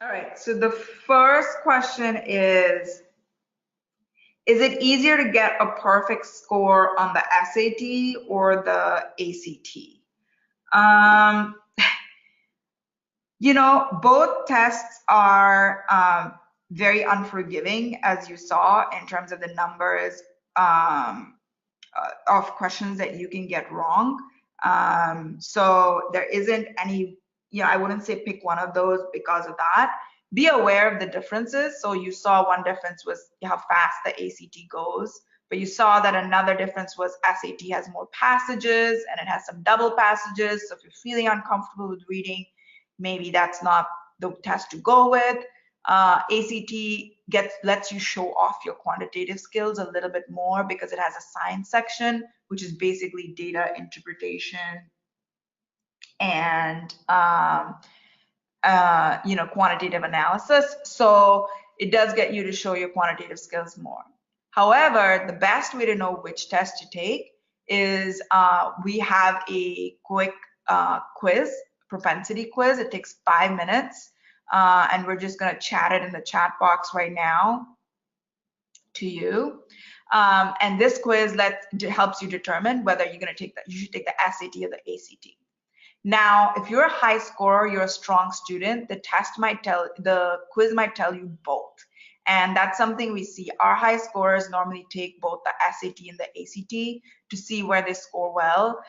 All right, so the first question is it easier to get a perfect score on the SAT or the ACT? Um, both tests are very unforgiving, as you saw, in terms of the numbers um, of questions that you can get wrong. So there isn't any, I wouldn't say pick one of those because of that. Be aware of the differences. So you saw one difference was how fast the ACT goes, but you saw that another difference was SAT has more passages and it has some double passages. So if you're feeling uncomfortable with reading, maybe that's not the test to go with. ACT lets you show off your quantitative skills a little bit more because it has a science section, which is basically data interpretation and quantitative analysis. So it does get you to show your quantitative skills more. However, the best way to know which test to take is we have a quick quiz, propensity quiz. It takes 5 minutes. And we're just going to chat it in the chat box right now to you. And this quiz helps you determine whether you're going to you should take the SAT or the ACT. Now, if you're a high scorer, you're a strong student, the quiz might tell you both. And that's something we see. Our high scorers normally take both the SAT and the ACT to see where they score well.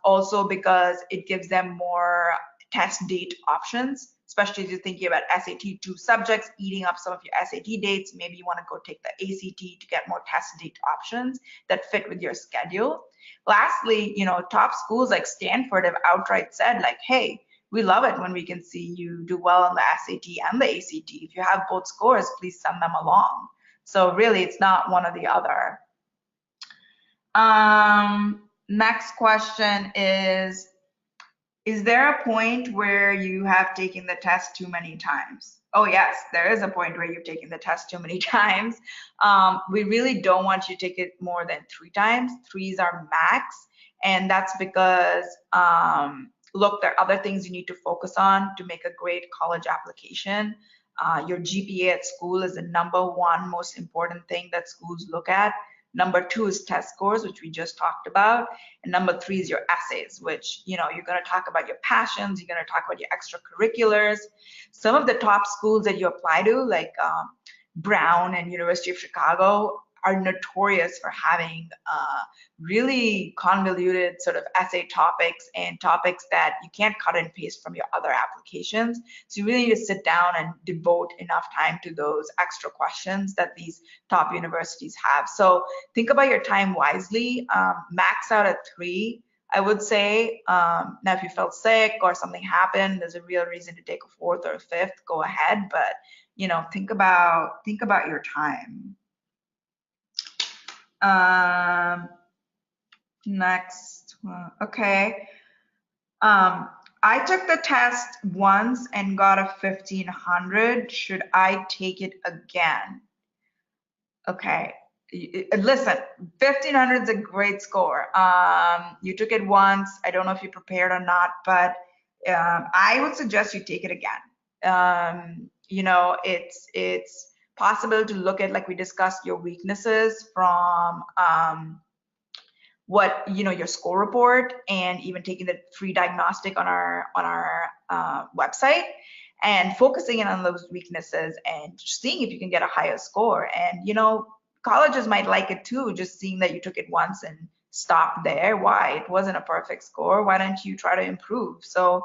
Also because it gives them more test date options, especially if you're thinking about SAT 2 subjects eating up some of your SAT dates. Maybe you want to go take the ACT to get more test date options that fit with your schedule. Lastly, top schools like Stanford have outright said, like, hey, we love it when we can see you do well on the SAT and the ACT. If you have both scores, please send them along. So really, it's not one or the other. Next question is there a point where you have taken the test too many times? Oh yes, there is a point where you've taken the test too many times. We really don't want you to take it more than 3 times. 3 is our max. And that's because, look, there are other things you need to focus on to make a great college application. Your GPA at school is the #1 most important thing that schools look at. Number 2 is test scores, which we just talked about. And number 3 is your essays, which, you're going to talk about your passions. You're going to talk about your extracurriculars. Some of the top schools that you apply to, like Brown and University of Chicago, are notorious for having really convoluted sort of essay topics and topics that you can't cut and paste from your other applications. So you really need to sit down and devote enough time to those extra questions that these top universities have. So think about your time wisely. Max out at 3, I would say. Now, if you felt sick or something happened, there's a real reason to take a 4th or a 5th, go ahead. But, think about your time. Next one. Okay. I took the test once and got a 1500. Should I take it again? Okay. Listen, 1500 is a great score. You took it once. I don't know if you prepared or not, but I would suggest you take it again. It's possible to look at, like we discussed, your weaknesses from what your score report, and even taking the free diagnostic on our website and focusing in on those weaknesses and seeing if you can get a higher score. And colleges might like it too, just seeing that you took it once and stopped there. Why? It wasn't a perfect score. Why don't you try to improve? So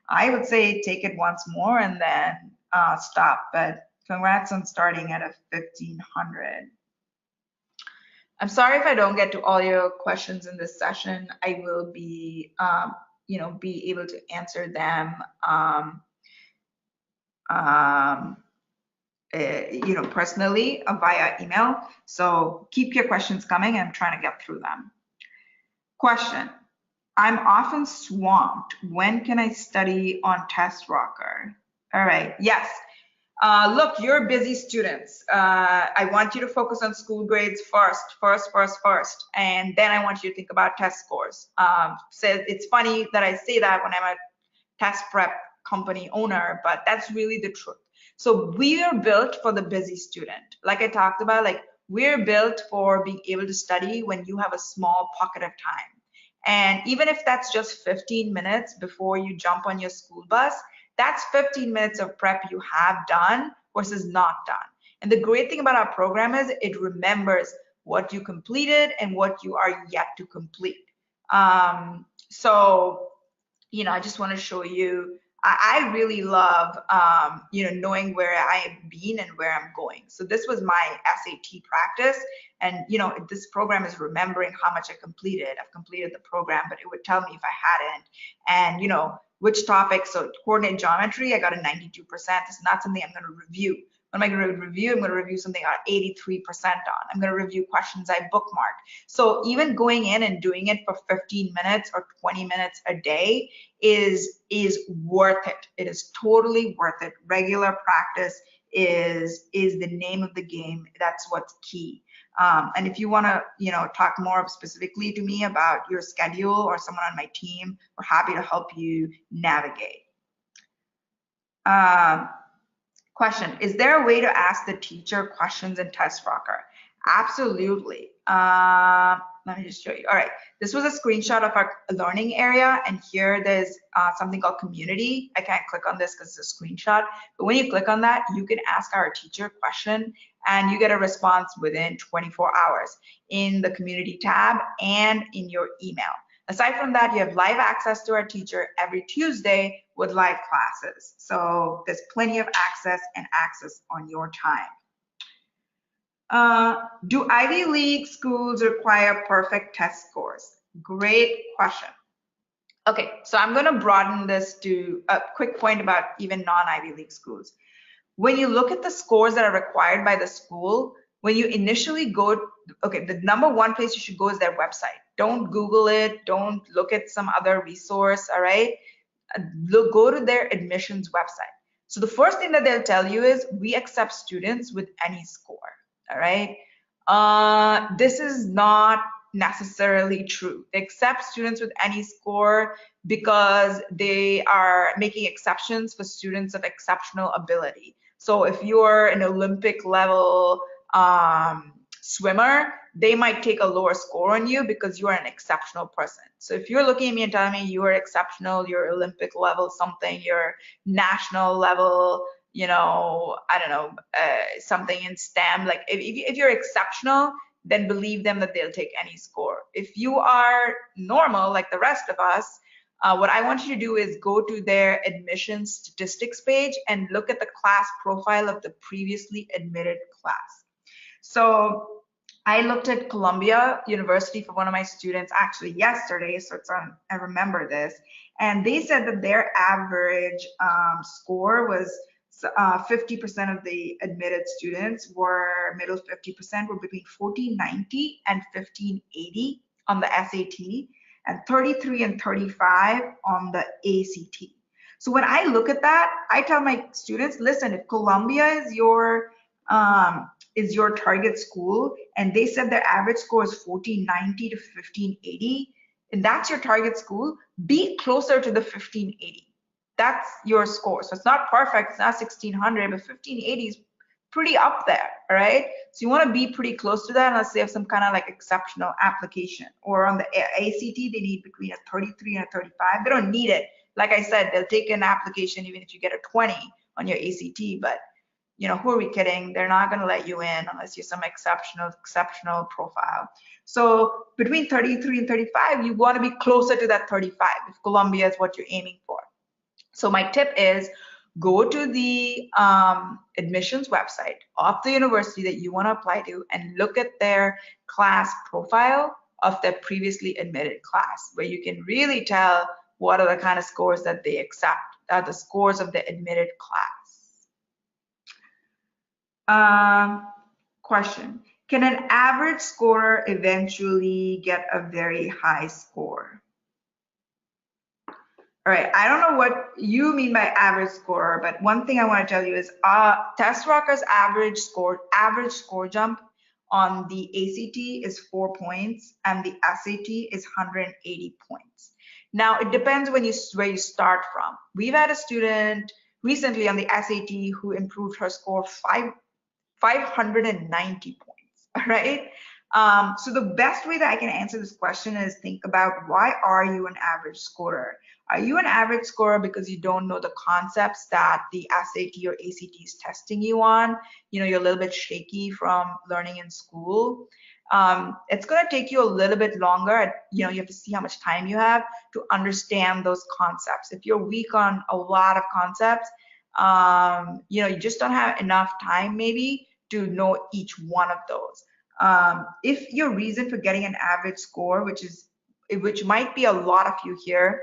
I would say take it once more and then stop. But congrats on starting at a 1500. I'm sorry if I don't get to all your questions in this session. I will be, be able to answer them, personally via email. So keep your questions coming. I'm trying to get through them. Question: I'm often swamped. When can I study on TestRocker? All right. Yes. Look, you're busy students. I want you to focus on school grades first, and then I want you to think about test scores. So it's funny that I say that when I'm a test prep company owner, but that's really the truth. So we are built for the busy student. Like I talked about, like we're built for being able to study when you have a small pocket of time. And even if that's just 15 minutes before you jump on your school bus, that's 15 minutes of prep you have done versus not done. And the great thing about our program is it remembers what you completed and what you are yet to complete. So, I just want to show you, I really love, knowing where I have been and where I'm going. So this was my SAT practice. And, this program is remembering how much I completed. I've completed the program, but it would tell me if I hadn't. And, which topic. So coordinate geometry, I got a 92%. It's not something I'm going to review. What am I going to review? I'm going to review something I got 83% on. I'm going to review questions I bookmarked. So even going in and doing it for 15 minutes or 20 minutes a day is worth it. It is totally worth it. Regular practice is the name of the game. That's what's key. And if you want to, talk more specifically to me about your schedule or someone on my team, we're happy to help you navigate. Question, is there a way to ask the teacher questions in TestRocker? Absolutely. Let me just show you. All right, this was a screenshot of our learning area, and here there's something called community. I can't click on this because it's a screenshot, but when you click on that, you can ask our teacher a question and you get a response within 24 hours in the community tab and in your email. Aside from that, you have live access to our teacher every Tuesday with live classes. So there's plenty of access and access on your time. Do Ivy League schools require perfect test scores? Great question. Okay, so I'm going to broaden this to a quick point about even non-Ivy League schools. When you look at the scores that are required by the school, when you initially go, okay, the number one place you should go is their website. Don't Google it. Don't look at some other resource, all right? Go to their admissions website. So the first thing that they'll tell you is we accept students with any score, all right? This is not necessarily true. They accept students with any score because they are making exceptions for students of exceptional ability. So if you're an Olympic level swimmer, they might take a lower score on you because you are an exceptional person. So if you're looking at me and telling me you are exceptional, you're Olympic level something, you're national level, I don't know, something in STEM, like if you're exceptional, then believe them that they'll take any score. If you are normal, like the rest of us, what I want you to do is go to their admissions statistics page and look at the class profile of the previously admitted class. So I looked at Columbia University for one of my students actually yesterday, so I remember this, and they said that their average score was 50% of the admitted students were, middle 50% were between 1490 and 1580 on the SAT, and 33 and 35 on the ACT. So when I look at that, I tell my students, listen, if Columbia is your target school and they said their average score is 1490 to 1580, and that's your target school, be closer to the 1580. That's your score. So it's not perfect, it's not 1600, but 1580 is pretty up there, all right? So you want to be pretty close to that unless they have some kind of like exceptional application. Or on the ACT, they need between a 33 and a 35. They don't need it. Like I said, they'll take an application even if you get a 20 on your ACT, but who are we kidding? They're not going to let you in unless you're some exceptional profile. So between 33 and 35, you want to be closer to that 35 if Columbia is what you're aiming for. So my tip is go to the admissions website of the university that you want to apply to and look at their class profile of their previously admitted class, where you can really tell what are the kind of scores that they accept, the scores of the admitted class. Question, can an average scorer eventually get a very high score? All right, I don't know what you mean by average scorer, but one thing I want to tell you is TestRocker's average score jump on the ACT is 4 points and the SAT is 180 points. Now, it depends where you start from. We've had a student recently on the SAT who improved her score 590 points, right? So the best way that I can answer this question is think about, why are you an average scorer? Are you an average scorer because you don't know the concepts that the SAT or ACT is testing you on? You know, you're a little bit shaky from learning in school. It's going to take you a little bit longer. You know, you have to see how much time you have to understand those concepts. If you're weak on a lot of concepts, you know, you just don't have enough time maybe to know each one of those. If your reason for getting an average score, which might be a lot of you here,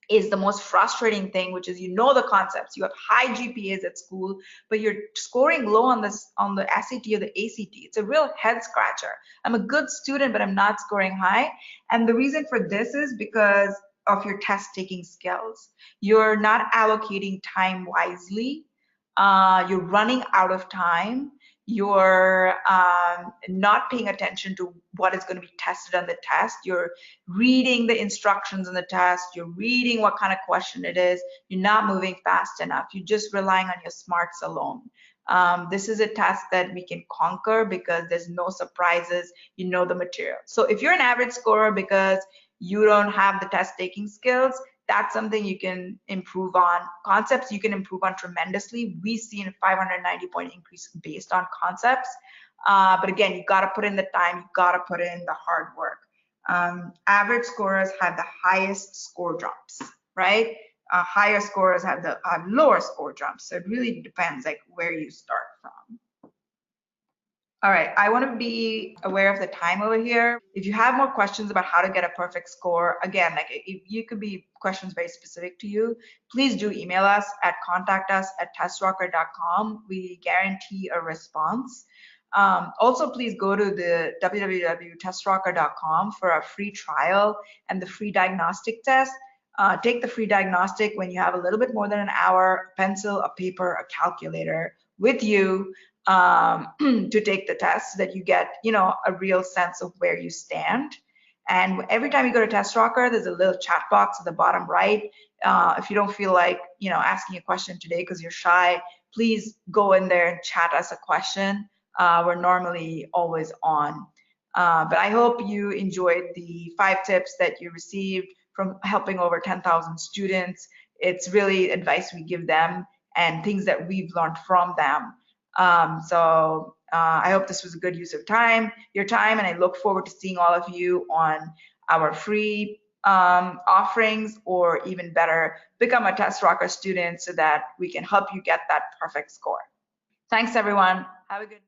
is the most frustrating thing, which is, you know, the concepts, you have high GPAs at school, but you're scoring low on the SAT or the ACT. It's a real head scratcher. I'm a good student, but I'm not scoring high. And the reason for this is because of your test taking skills. You're not allocating time wisely. You're running out of time. You're not paying attention to what is going to be tested on the test. You're reading the instructions on the test. You're reading what kind of question it is. You're not moving fast enough. You're just relying on your smarts alone. This is a test that we can conquer because there's no surprises. You know the material. So if you're an average scorer because you don't have the test taking skills, that's something you can improve on. Concepts you can improve on tremendously. We see a 590-point increase based on concepts. But again, you got to put in the time, you got to put in the hard work. Average scorers have the highest score jumps, right? Higher scorers have lower score jumps. So it really depends like where you start from. All right, I want to be aware of the time over here. If you have more questions about how to get a perfect score, again, like you could be questions very specific to you, please do email us at contactus@testrocker.com. We guarantee a response. Also, please go to the www.testrocker.com for a free trial and the free diagnostic test. Take the free diagnostic when you have a little bit more than an hour, a pencil, a paper, a calculator with you to take the test so that you get, you know, a real sense of where you stand. And every time you go to TestRocker, there's a little chat box at the bottom right. If you don't feel like, you know, asking a question today because you're shy, please go in there and chat us a question. We're normally always on. But I hope you enjoyed the 5 tips that you received from helping over 10,000 students. It's really advice we give them and things that we've learned from them. I hope this was a good use of your time, and I look forward to seeing all of you on our free offerings, or even better, become a TestRocker student so that we can help you get that perfect score. Thanks, everyone. Have a good